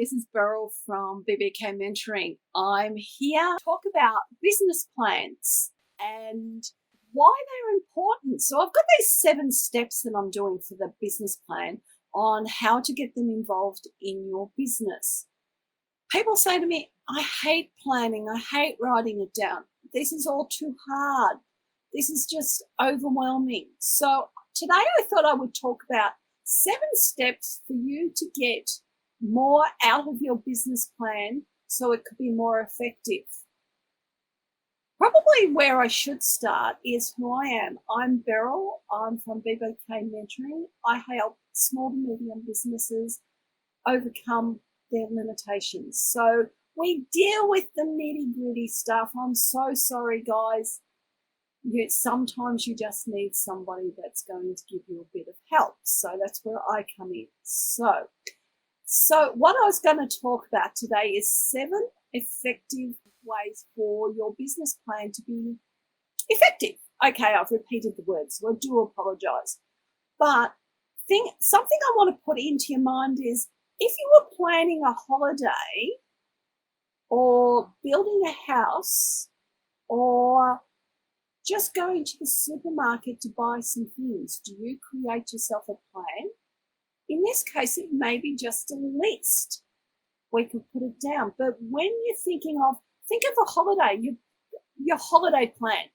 this is Beryl from BBK Mentoring. I'm here to talk about business plans and why they're important. So I've got these 7 steps that I'm doing for the business plan on how to get them involved in your business. People say to me, I hate planning. I hate writing it down. This is all too hard. This is just overwhelming. So today I thought I would talk about 7 steps for you to get more out of your business plan so it could be more effective. Probably where I should start is who I am. I'm Beryl. I'm from BBK Mentoring. I help small to medium businesses overcome their limitations. So we deal with the nitty-gritty stuff. I'm so sorry, guys. Sometimes you just need somebody that's going to give you a bit of help. So that's where I come in. So what I was going to talk about today is 7 effective ways for your business plan to be effective. Okay, I've repeated the words, so I do apologize. But something I want to put into your mind is if you were planning a holiday or building a house or just going to the supermarket to buy some things, do you create yourself a plan? In this case, it may be just a list. We could put it down. But when you're think of a holiday, your holiday plan.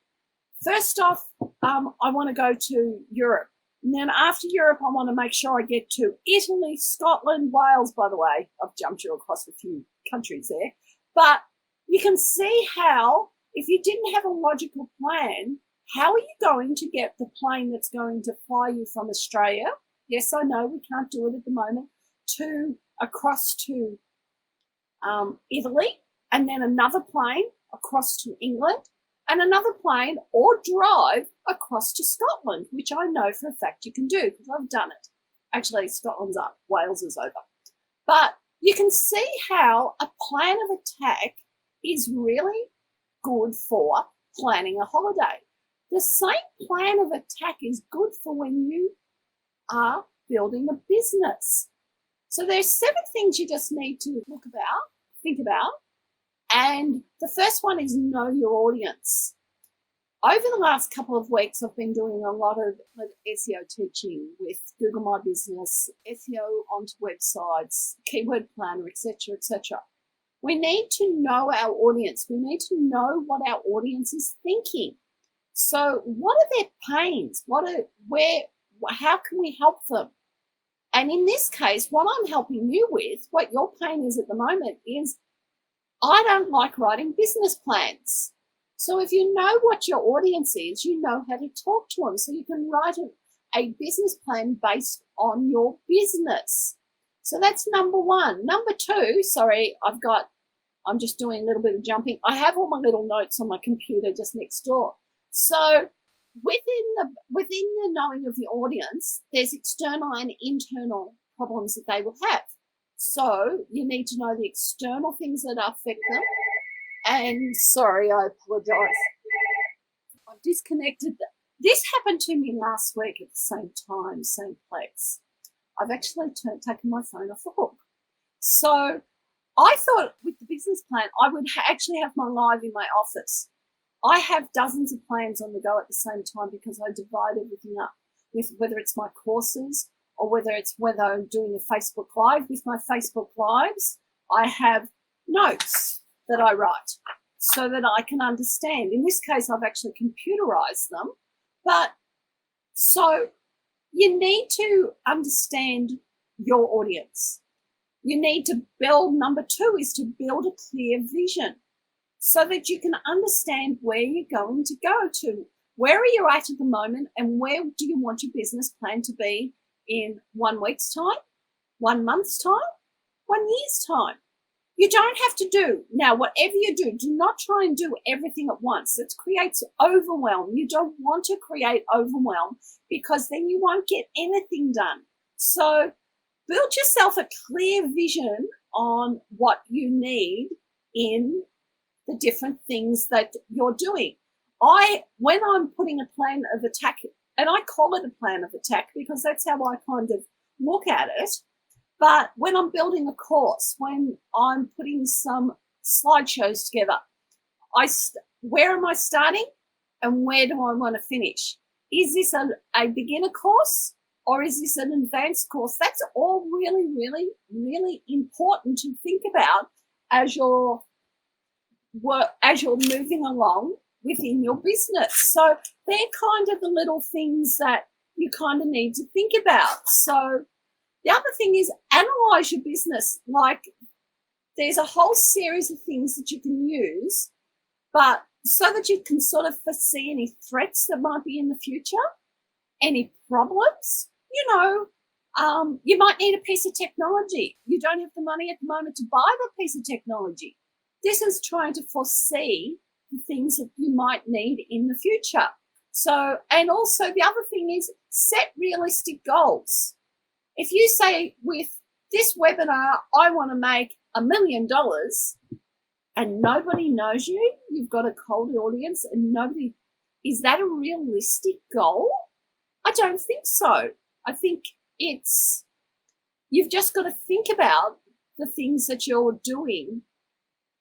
First off, I want to go to Europe. And then after Europe, I want to make sure I get to Italy, Scotland, Wales, by the way. I've jumped you across a few countries there. But you can see how, if you didn't have a logical plan, how are you going to get the plane that's going to fly you from Australia? Yes, I know we can't do it at the moment, across to Italy, and then another plane across to England, and another plane or drive across to Scotland, which I know for a fact you can do because I've done it. Actually, Scotland's up, Wales is over. But you can see how a plan of attack is really good for planning a holiday. The same plan of attack is good for when you are building a business. So there's 7 things you just need to think about. And the first one is know your audience. Over the last couple of weeks, I've been doing a lot of SEO teaching with Google My Business, SEO onto websites, keyword planner, etc., etc. We need to know our audience. We need to know what our audience is thinking. So what are their pains? How can we help them? And in this case, what I'm helping you with, what your pain is at the moment is, I don't like writing business plans. So if you know what your audience is, you know how to talk to them. So you can write a business plan based on your business. So that's number 1. Number 2, sorry, I'm just doing a little bit of jumping. I have all my little notes on my computer just next door. So within the knowing of the audience, there's external and internal problems that they will have. So you need to know the external things that affect them. And sorry, I apologize. I've disconnected. This happened to me last week at the same time, same place. I've actually taken my phone off the hook. So I thought with the business plan, I would actually have my live in my office. I have dozens of plans on the go at the same time because I divide everything up with whether it's my courses or whether I'm doing a Facebook Live. With my Facebook Lives, I have notes that I write so that I can understand. In this case, I've actually computerized them. But so you need to understand your audience. You need to build, number 2 is to build a clear vision so that you can understand where you're going to go to. Where are you at the moment, and where do you want your business plan to be in 1 week's time, 1 month's time, 1 year's time? You don't have to do. Now, whatever you do not try and do everything at once. It creates overwhelm. You don't want to create overwhelm because then you won't get anything done. So build yourself a clear vision on what you need in the different things that you're doing. When I'm putting a plan of attack, and I call it a plan of attack because that's how I kind of look at it, But when I'm building a course, when I'm putting some slideshows together, where am I starting and where do I want to finish? Is this a beginner course or is this an advanced course? That's all really, really, really important to think about as you're moving along within your business. So they're kind of the little things that you kind of need to think about. So the other thing is analyze your business. Like there's a whole series of things that you can use, but so that you can sort of foresee any threats that might be in the future, any problems, you might need a piece of technology. You don't have the money at the moment to buy that piece of technology. This is trying to foresee the things that you might need in the future. So, and also the other thing is set realistic goals. If you say with this webinar, I want to make $1 million and nobody knows you, you've got a cold audience and is that a realistic goal? I don't think so. I think you've just got to think about the things that you're doing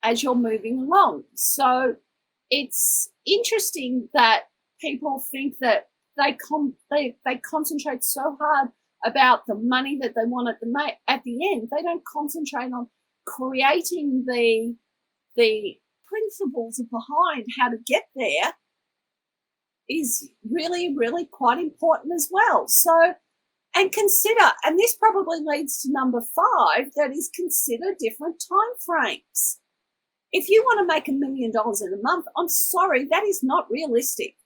as you're moving along. So it's interesting that people think that they concentrate so hard about the money that they want at the end. They don't concentrate on creating the principles behind how to get there is really, really quite important as well. So, and consider, and this probably leads to number 5, that is consider different time frames. If you want to make $1 million in a month, I'm sorry, that is not realistic.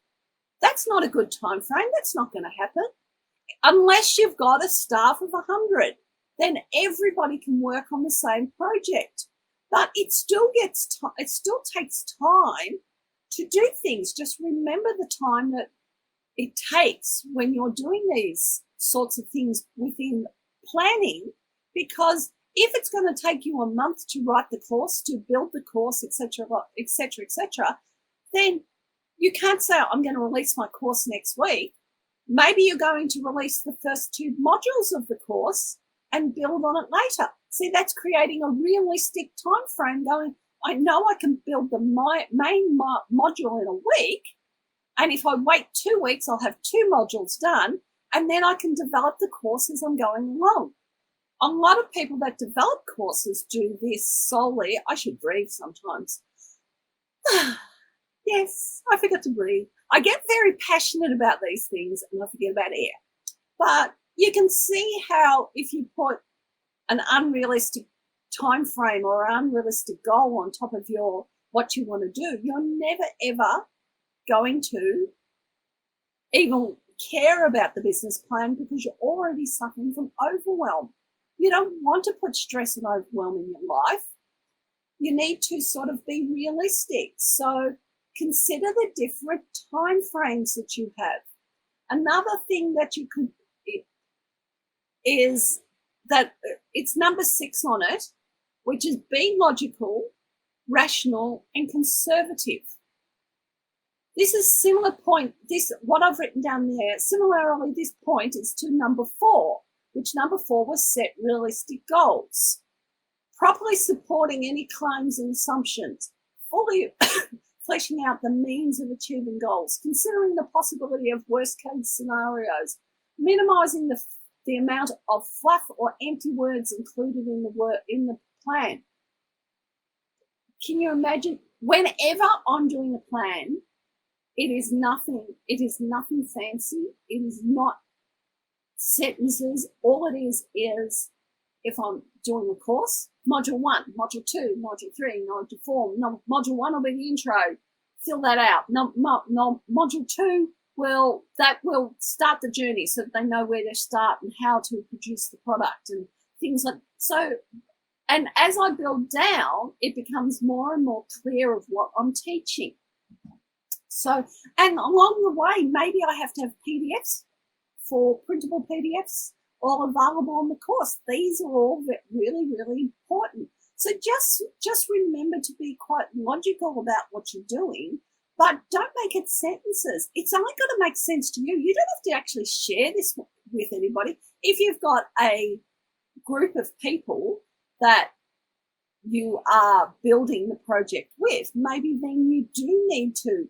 That's not a good time frame. That's not going to happen. Unless you've got a staff of 100, then everybody can work on the same project. But it still takes time to do things. Just remember the time that it takes when you're doing these sorts of things within planning, because if it's going to take you a month to write the course, to build the course, etc., etc., etc., then you can't say, I'm going to release my course next week. Maybe you're going to release the first 2 modules of the course and build on it later. See, that's creating a realistic time frame going, I know I can build the main module in a week, and if I wait 2 weeks, I'll have 2 modules done, and then I can develop the course as I'm going along. A lot of people that develop courses do this solely. I should breathe sometimes. Yes, I forgot to breathe. I get very passionate about these things and I forget about air. But you can see how if you put an unrealistic time frame or unrealistic goal on top of what you want to do, you're never ever going to even care about the business plan because you're already suffering from overwhelm. You don't want to put stress and overwhelm in your life. You need to sort of be realistic. So consider the different time frames that you have. Another thing that you could is that it's number 6 on it, which is be logical, rational, and conservative. This is similar point. What I've written down there. Similarly, this point is to number 4, which number 4 was set realistic goals, properly supporting any claims and assumptions, fully fleshing out the means of achieving goals, considering the possibility of worst-case scenarios, minimizing the amount of fluff or empty words included in the plan. Can you imagine? Whenever I'm doing a plan, it is nothing fancy. It is not sentences. All it is if I'm doing a course, module 1, module 2, module 3, module 4. Module 1 will be the intro. Fill that out. Module 2 will start the journey so that they know where to start and how to produce the product and things like so. And as I build down, it becomes more and more clear of what I'm teaching. So, and along the way, maybe I have to have PDFs for printable PDFs all available on the course. These are all really, really important. So just remember to be quite logical about what you're doing, but don't make it sentences. It's only got to make sense to you. You don't have to actually share this with anybody. If you've got a group of people that you are building the project with, maybe then you do need to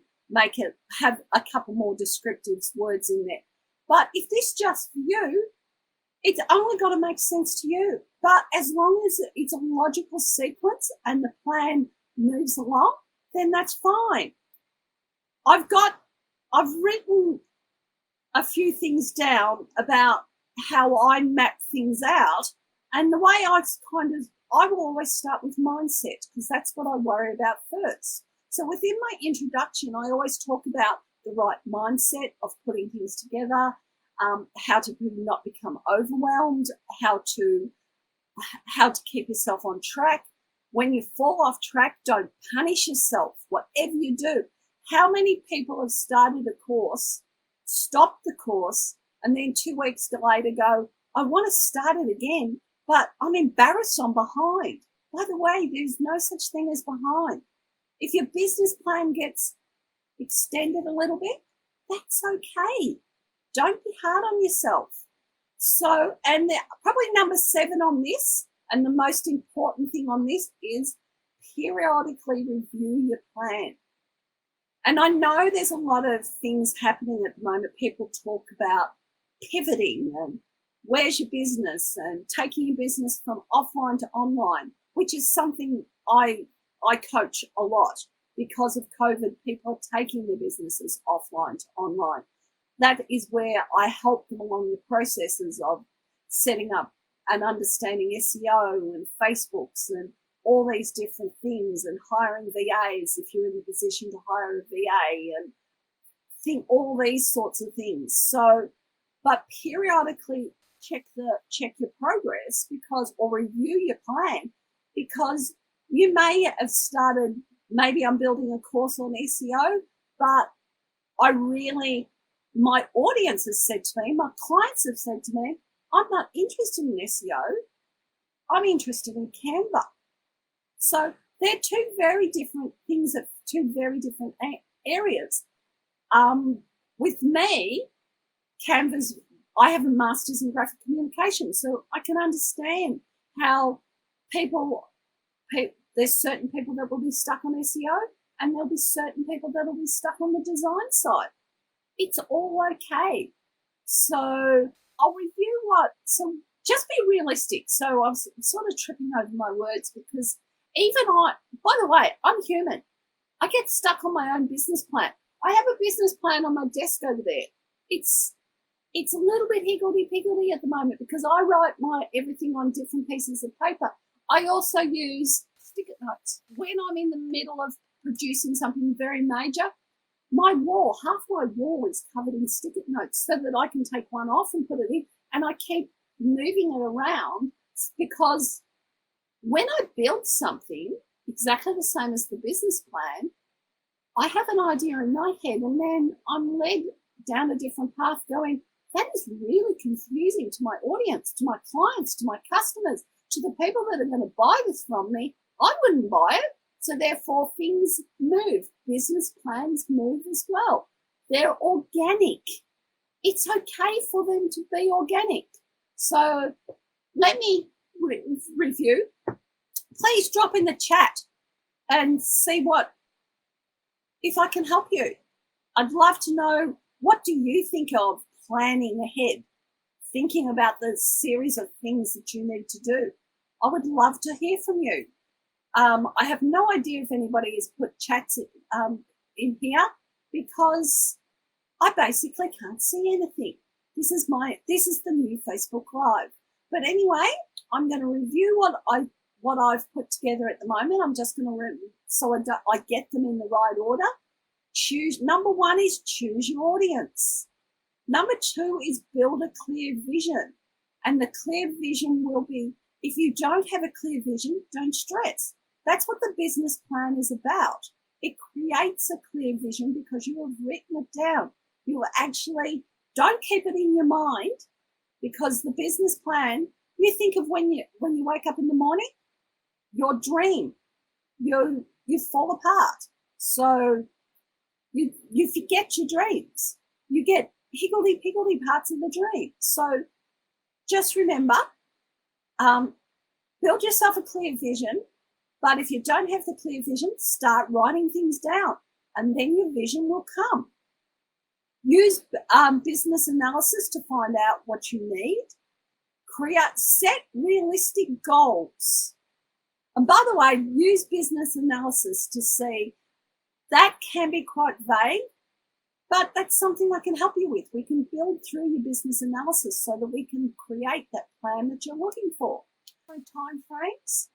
have a couple more descriptive words in there. But if this just for you, it's only got to make sense to you. But as long as it's a logical sequence and the plan moves along, then that's fine. I've written a few things down about how I map things out, and the way I will always start with mindset, because that's what I worry about first. So within my introduction, I always talk about the right mindset of putting things together, how to not become overwhelmed, how to keep yourself on track. When you fall off track, don't punish yourself, whatever you do. How many people have started a course, stopped the course, and then 2 weeks later go, I want to start it again, but I'm embarrassed I'm behind. By the way, there's no such thing as behind. If your business plan gets extended a little bit, that's okay. Don't be hard on yourself. So, and probably number 7 on this, and the most important thing on this, is periodically review your plan. And I know there's a lot of things happening at the moment. People talk about pivoting and where's your business and taking your business from offline to online, which is something I coach a lot. Because of COVID, people are taking their businesses offline to online. That is where I help them along the processes of setting up and understanding SEO and Facebooks and all these different things, and hiring VAs if you're in the position to hire a VA, and think all these sorts of things. So, but periodically check your progress, or review your plan, because you may have started, maybe I'm building a course on SEO, but my audience has said to me, my clients have said to me, I'm not interested in SEO. I'm interested in Canva. So they're 2 very different things at 2 very different areas. With me, Canva's, I have a master's in graphic communication, so I can understand how there's certain people that will be stuck on SEO, and there'll be certain people that will be stuck on the design side. It's all okay. So I'll review just be realistic. So I'm sort of tripping over my words, because by the way, I'm human. I get stuck on my own business plan. I have a business plan on my desk over there. It's a little bit higgledy-piggledy at the moment, because I write everything on different pieces of paper. I also use stick-it notes. When I'm in the middle of producing something very major, half my wall is covered in stick-it notes, so that I can take one off and put it in, and I keep moving it around, because when I build something exactly the same as the business plan, I have an idea in my head, and then I'm led down a different path going, that is really confusing to my audience, to my clients, to my customers, to the people that are going to buy this from me. I wouldn't buy it. So therefore things move. Business plans move as well. They're organic. It's okay for them to be organic. So let me review. Please drop in the chat and see if I can help you. I'd love to know, what do you think of planning ahead, thinking about the series of things that you need to do? I would love to hear from you. I have no idea if anybody has put chats in here, because I basically can't see anything. This is the new Facebook Live. But anyway, I'm going to review what I've put together at the moment. I'm just going to so I get them in the right order. Number 1 is choose your audience. Number 2 is build a clear vision. And the clear vision will be, if you don't have a clear vision, don't stress. That's what the business plan is about. It creates a clear vision because you have written it down. You actually don't keep it in your mind, because the business plan, you think of when you wake up in the morning, your dream, you fall apart. So you forget your dreams. You get higgledy-piggledy parts of the dream. So just remember, Build yourself a clear vision, but if you don't have the clear vision, start writing things down, and then your vision will come. Use business analysis to find out what you need. Set realistic goals. And by the way, use business analysis to see. That can be quite vague, but that's something I can help you with. We can build through your business analysis so that we can create that plan that you're looking for. Time frames.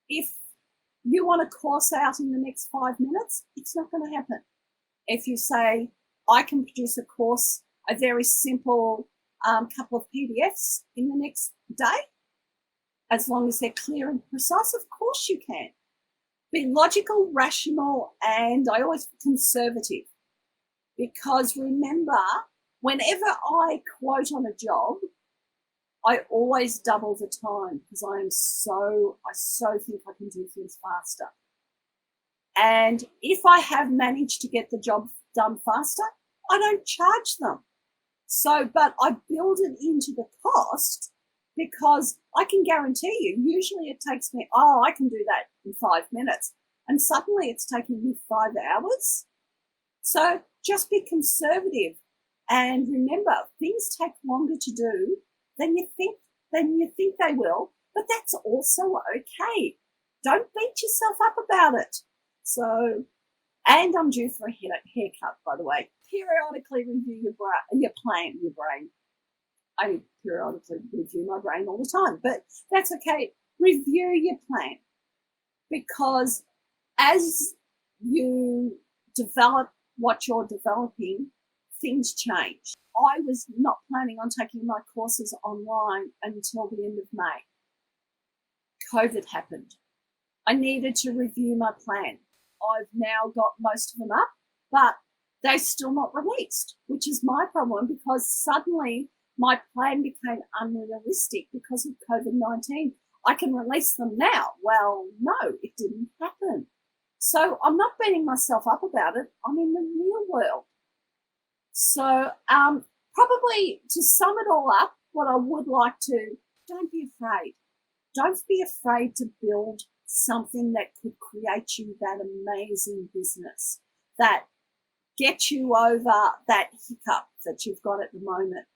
If you want a course out in the next 5 minutes, it's not going to happen. If you say, I can produce a course, a very simple couple of PDFs in the next day, as long as they're clear and precise, of course you can. Be logical, rational, and I always conservative. Because remember, whenever I quote on a job, I always double the time because I so think I can do things faster. And if I have managed to get the job done faster, I don't charge them. So, but I build it into the cost because I can guarantee you, usually it takes me, I can do that in 5 minutes. And suddenly it's taking me 5 hours. So just be conservative. And remember, things take longer to do than you think they will, but that's also okay. Don't beat yourself up about it. So, and I'm due for a haircut, by the way. Periodically review your brain. I periodically review my brain all the time, but that's okay. Review your plan, because as you develop what you're developing, things change. I was not planning on taking my courses online until the end of May. COVID happened. I needed to review my plan. I've now got most of them up, but they're still not released, which is my problem because suddenly my plan became unrealistic because of COVID-19. I can release them now. Well, no, it didn't happen. So I'm not beating myself up about it. I'm in the real world. So probably to sum it all up, what I would like to, don't be afraid. Don't be afraid to build something that could create you that amazing business, that get you over that hiccup that you've got at the moment.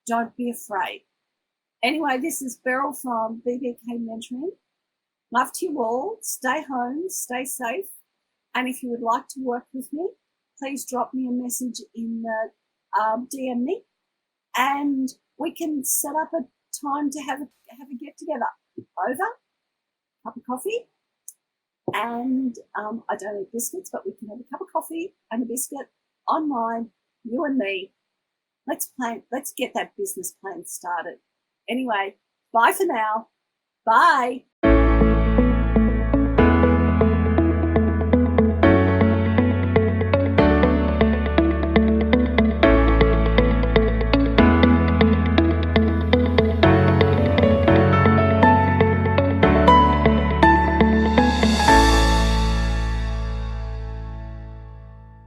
Don't be afraid. Anyway, this is Beryl from BBK Mentoring. Love to you all. Stay home, stay safe. And if you would like to work with me, please drop me a message in the DM me, and we can set up a time to have a get together over cup of coffee. And I don't eat biscuits, but we can have a cup of coffee and a biscuit online, you and me. Let's get that business plan started. Anyway, bye for now. Bye.